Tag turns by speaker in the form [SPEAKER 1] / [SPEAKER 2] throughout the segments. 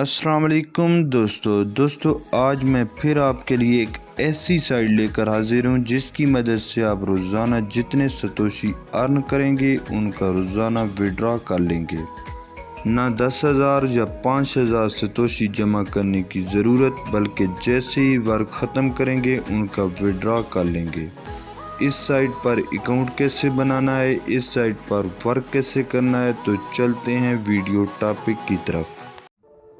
[SPEAKER 1] अस्सलाम वालेकुम दोस्तों आज मैं फिर आपके लिए एक ऐसी साइट लेकर हाजिर हूँ जिसकी मदद से आप रोज़ाना जितने सतोशी अर्न करेंगे उनका रोज़ाना विड्रॉ कर लेंगे। ना 10,000 या 5,000 सतोशी जमा करने की ज़रूरत, बल्कि जैसे ही वर्क ख़त्म करेंगे उनका विड्रॉ कर लेंगे। इस साइट पर अकाउंट कैसे बनाना है, इस साइट पर वर्क कैसे करना है, तो चलते हैं वीडियो टॉपिक की तरफ।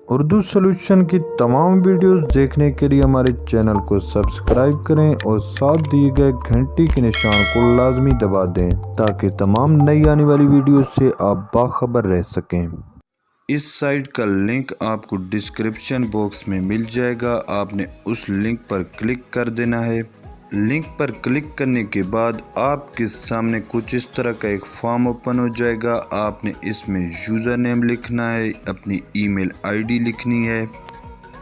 [SPEAKER 2] उर्दू सॉल्यूशन की तमाम वीडियोस देखने के लिए हमारे चैनल को सब्सक्राइब करें और साथ दिए गए घंटी के निशान को लाजमी दबा दें ताकि तमाम नई आने वाली वीडियोस से आप बाखबर रह सकें।
[SPEAKER 1] इस साइट का लिंक आपको डिस्क्रिप्शन बॉक्स में मिल जाएगा। आपने उस लिंक पर क्लिक कर देना है। लिंक पर क्लिक करने के बाद आपके सामने कुछ इस तरह का एक फॉर्म ओपन हो जाएगा। आपने इसमें यूज़र नेम लिखना है, अपनी ईमेल आईडी लिखनी है।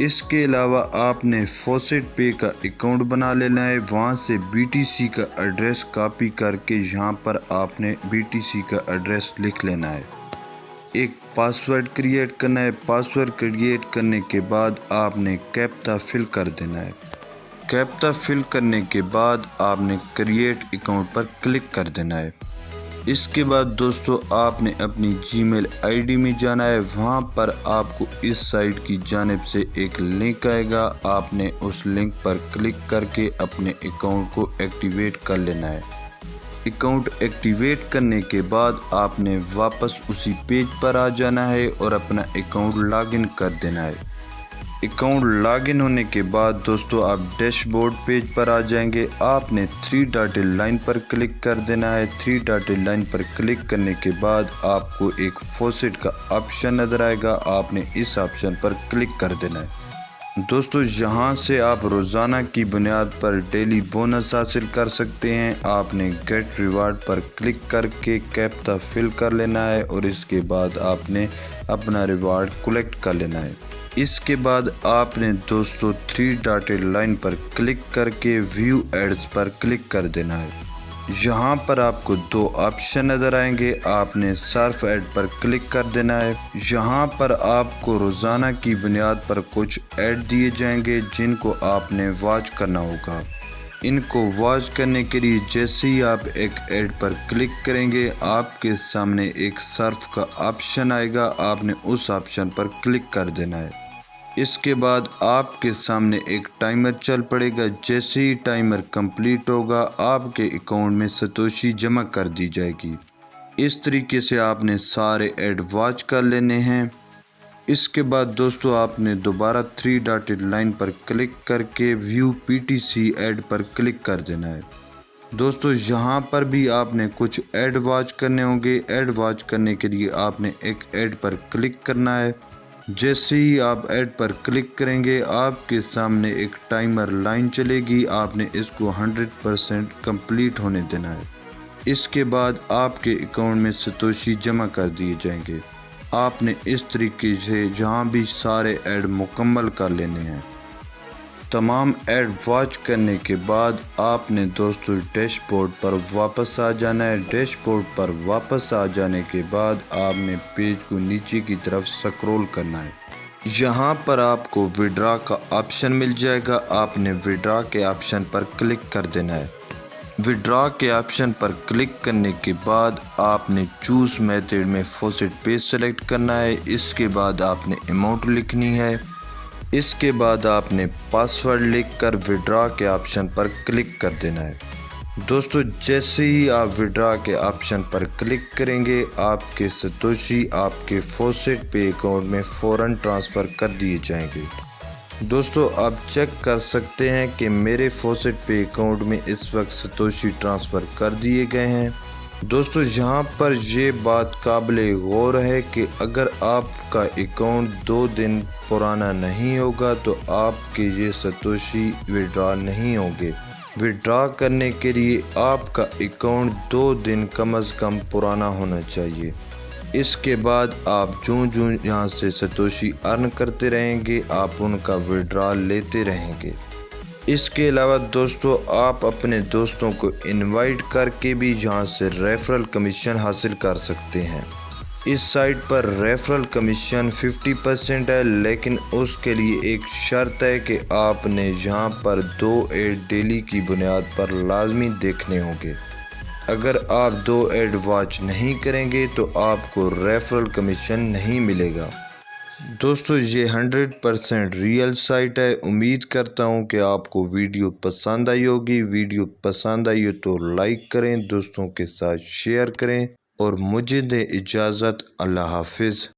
[SPEAKER 1] इसके अलावा आपने फॉसेट पे का अकाउंट बना लेना है। वहाँ से BTC का एड्रेस कॉपी करके यहाँ पर आपने BTC का एड्रेस लिख लेना है। एक पासवर्ड क्रिएट करना है। पासवर्ड क्रिएट करने के बाद आपने कैप्चा फिल कर देना है। कैप्चा फिल करने के बाद आपने क्रिएट अकाउंट पर क्लिक कर देना है। इसके बाद दोस्तों आपने अपनी जीमेल आईडी में जाना है। वहां पर आपको इस साइट की जानिब से एक लिंक आएगा। आपने उस लिंक पर क्लिक करके अपने अकाउंट को एक्टिवेट कर लेना है। अकाउंट एक्टिवेट करने के बाद आपने वापस उसी पेज पर आ जाना है और अपना अकाउंट लॉगिन कर देना है। अकाउंट लॉगिन होने के बाद दोस्तों आप डैशबोर्ड पेज पर आ जाएंगे। आपने 3 डॉटेड लाइन पर क्लिक कर देना है। 3 डॉटेड लाइन पर क्लिक करने के बाद आपको एक फॉसेट का ऑप्शन नज़र आएगा। आपने इस ऑप्शन पर क्लिक कर देना है। दोस्तों यहाँ से आप रोज़ाना की बुनियाद पर डेली बोनस हासिल कर सकते हैं। आपने गेट रिवार्ड पर क्लिक करके कैप्चा फिल कर लेना है और इसके बाद आपने अपना रिवार्ड कलेक्ट कर लेना है। इसके बाद आपने दोस्तों 3 डॉटेड लाइन पर क्लिक करके व्यू एड्स पर क्लिक कर देना है। यहाँ पर आपको 2 ऑप्शन नज़र आएंगे। आपने सर्फ ऐड पर क्लिक कर देना है। यहाँ पर आपको रोज़ाना की बुनियाद पर कुछ ऐड दिए जाएंगे जिनको आपने वॉच करना होगा। इनको वॉच करने के लिए जैसे ही आप एक ऐड पर क्लिक करेंगे आपके सामने एक सर्फ का ऑप्शन आएगा। आपने उस ऑप्शन पर क्लिक कर देना है। इसके बाद आपके सामने एक टाइमर चल पड़ेगा। जैसे ही टाइमर कंप्लीट होगा आपके अकाउंट में सतोशी जमा कर दी जाएगी। इस तरीके से आपने सारे ऐड वॉच कर लेने हैं। इसके बाद दोस्तों आपने दोबारा 3 डॉटेड लाइन पर क्लिक करके व्यू PTC ऐड पर क्लिक कर देना है। दोस्तों यहाँ पर भी आपने कुछ ऐड वॉच करने होंगे। ऐड वॉच करने के लिए आपने एक ऐड पर क्लिक करना है। जैसे ही आप ऐड पर क्लिक करेंगे आपके सामने एक टाइमर लाइन चलेगी। आपने इसको 100% कंप्लीट होने देना है। इसके बाद आपके अकाउंट में सतोशी जमा कर दिए जाएंगे। आपने इस तरीके से जहाँ भी सारे ऐड मुकम्मल कर लेने हैं। तमाम ऐड वॉच करने के बाद आपने दोस्तों डैशबोर्ड पर वापस आ जाना है। डैशबोर्ड पर वापस आ जाने के बाद आपने पेज को नीचे की तरफ स्क्रॉल करना है। यहाँ पर आपको विड्रॉ का ऑप्शन मिल जाएगा। आपने विड्रॉ के ऑप्शन पर क्लिक कर देना है। विड्रॉ के ऑप्शन पर क्लिक करने के बाद आपने चूज़ मेथड में फॉसेट पे सेलेक्ट करना है। इसके बाद आपने अमाउंट लिखनी है। इसके बाद आपने पासवर्ड लिखकर विड्रॉ के ऑप्शन पर क्लिक कर देना है। दोस्तों जैसे ही आप विड्रॉ के ऑप्शन पर क्लिक करेंगे आपके सतोशी आपके फॉसेट पे अकाउंट में फ़ौरन ट्रांसफ़र कर दिए जाएंगे। दोस्तों आप चेक कर सकते हैं कि मेरे फॉसेट पे अकाउंट में इस वक्त सतोशी ट्रांसफ़र कर दिए गए हैं। दोस्तों यहाँ पर ये बात काबिले गौर है कि अगर आपका अकाउंट 2 दिन पुराना नहीं होगा तो आपके ये सतोशी विड्रॉ नहीं होंगे। विड्रॉ करने के लिए आपका अकाउंट 2 दिन कम से कम पुराना होना चाहिए। इसके बाद आप जो यहाँ से सतोशी अर्न करते रहेंगे आप उनका विड्रॉ लेते रहेंगे। इसके अलावा दोस्तों आप अपने दोस्तों को इनवाइट करके भी यहाँ से रेफरल कमीशन हासिल कर सकते हैं। اس سائٹ پر ریفرل کمیشن 50% ہے، لیکن اس کے لیے ایک شرط ہے کہ آپ نے یہاں پر 2 ایڈ ڈیلی کی بنیاد پر لازمی دیکھنے ہوں گے۔ اگر آپ 2 ایڈ واچ نہیں کریں گے تو آپ کو ریفرل کمیشن نہیں ملے گا۔ دوستو یہ 100% ریئل سائٹ ہے۔ امید کرتا ہوں کہ آپ کو ویڈیو پسند آئی ہوگی۔ ویڈیو پسند آئی ہو تو لائک کریں، دوستوں کے ساتھ شیئر کریں اور مجھے دیں اجازت۔ اللہ حافظ۔